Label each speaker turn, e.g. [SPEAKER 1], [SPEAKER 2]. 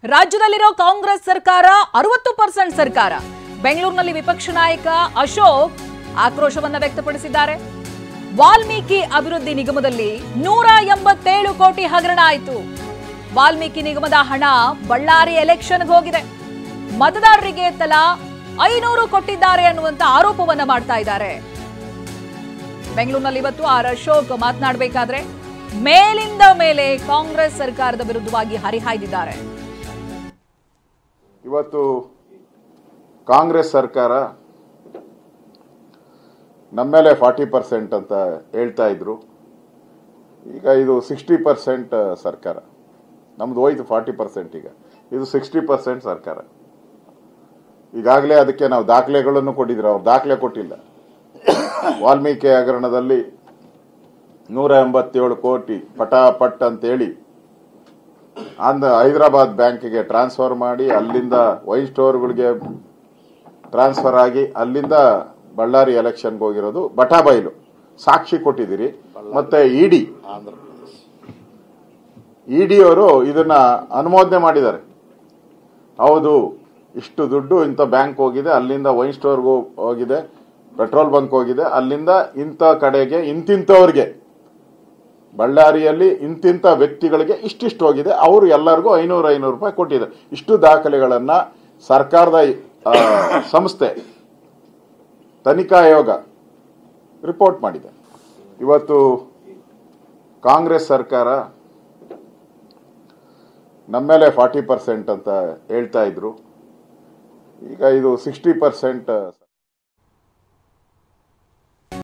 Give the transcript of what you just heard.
[SPEAKER 1] ರಾಜ್ಯದಲ್ಲಿರೋ ಕಾಂಗ್ರೆಸ್ ಸರ್ಕಾರ 60% ಸರ್ಕಾರ. ಬೆಂಗಳೂರಿನಲ್ಲಿ ವಿಪಕ್ಷ ನಾಯಕ ಅಶೋಕ್ ಆಕ್ರೋಶವನ್ನ ವ್ಯಕ್ತಪಡಿಸಿದ್ದಾರೆ. ವಾಲ್ಮೀಕಿ ಅಭಿವೃದ್ಧಿ ನಿಗಮದಲ್ಲಿ 187 ಕೋಟಿ ಹಗರಣ ಆಯಿತು. ವಾಲ್ಮೀಕಿ ನಿಗಮದ ಹಣ ಬಳ್ಳಾರಿ ಎಲೆಕ್ಷನ್ಗೆ ಹೋಗಿದೆ. ಮತದಾರರಿಗೆ ತಲಾ 500 ಕೊಟ್ಟಿದ್ದಾರೆ ಅನ್ನುವಂತ ಆರೋಪವನ್ನ ಮಾಡ್ತಾ ಇದ್ದಾರೆ. ಬೆಂಗಳೂರಿನಲ್ಲಿ ಇವತ್ತು ಅಶೋಕ್ ಮಾತನಾಡಬೇಕಾದ್ರೆ ಮೇಲಿಂದ ಮೇಲೆ ಕಾಂಗ್ರೆಸ್ ಸರ್ಕಾರದ ವಿರುದ್ಧವಾಗಿ ಹರಿಹಾಯ್ದಿದ್ದಾರೆ.
[SPEAKER 2] ಇವತ್ತು ಕಾಂಗ್ರೆಸ್ ಸರ್ಕಾರ ನಮ್ಮ ಮೇಲೆ 40% ಅಂತ ಹೇಳ್ತಾ ಇದ್ರು. ಈಗ ಇದು 60% ಸರ್ಕಾರ. ನಮ್ದು ಹೋಯ್ತು 40%. ಈಗ ಇದು 60% ಸರ್ಕಾರ. ಈಗಾಗಲೇ ಅದಕ್ಕೆ ನಾವು ದಾಖಲೆಗಳನ್ನು ಕೊಟ್ಟಿದ್ರು, ಅವ್ರು ದಾಖಲೆ ಕೊಟ್ಟಿಲ್ಲ. ವಾಲ್ಮೀಕಿ ಹಗರಣದಲ್ಲಿ 187 ಕೋಟಿ ಪಟಾಪಟ್ ಅಂತೇಳಿ ಹೈದರಾಬಾದ್ ಬ್ಯಾಂಕಿಗೆ ಟ್ರಾನ್ಸ್ಫರ್ ಮಾಡಿ, ಅಲ್ಲಿಂದ ವೈನ್ ಸ್ಟೋರ್ಗಳಿಗೆ ಟ್ರಾನ್ಸ್ಫರ್ ಆಗಿ, ಅಲ್ಲಿಂದ ಬಳ್ಳಾರಿ ಎಲೆಕ್ಷನ್ಗೆ ಹೋಗಿರೋದು ಬಟಾಬೈಲು ಸಾಕ್ಷಿ ಕೊಟ್ಟಿದ್ದೀರಿ. ಮತ್ತೆ ಇಡಿ ಅವರು ಇದನ್ನ ಅನುಮೋದನೆ ಮಾಡಿದ್ದಾರೆ. ಹೌದು, ಇಷ್ಟು ದುಡ್ಡು ಇಂಥ ಬ್ಯಾಂಕ್ ಹೋಗಿದೆ, ಅಲ್ಲಿಂದ ವೈನ್ ಸ್ಟೋರ್ಗೂ ಹೋಗಿದೆ, ಪೆಟ್ರೋಲ್ ಬಂಕ್ ಹೋಗಿದೆ, ಅಲ್ಲಿಂದ ಇಂಥ ಕಡೆಗೆ ಇಂತಿಂಥವ್ರಿಗೆ ಬಳ್ಳಾರಿಯಲ್ಲಿ ಇಂತಿಂಥ ವ್ಯಕ್ತಿಗಳಿಗೆ ಇಷ್ಟಿಷ್ಟು ಹೋಗಿದೆ, ಅವರು ಎಲ್ಲರಿಗೂ 500 ರೂಪಾಯಿ ಕೊಟ್ಟಿದ್ದಾರೆ. ಇಷ್ಟು ದಾಖಲೆಗಳನ್ನ ಸರ್ಕಾರದ ಸಂಸ್ಥೆ ತನಿಖಾ ಆಯೋಗ ರಿಪೋರ್ಟ್ ಮಾಡಿದೆ. ಇವತ್ತು ಕಾಂಗ್ರೆಸ್ ಸರ್ಕಾರ ನಮ್ಮ ಮೇಲೆ 40% ಅಂತ ಹೇಳ್ತಾ ಇದ್ರು. ಈಗ ಇದು 60%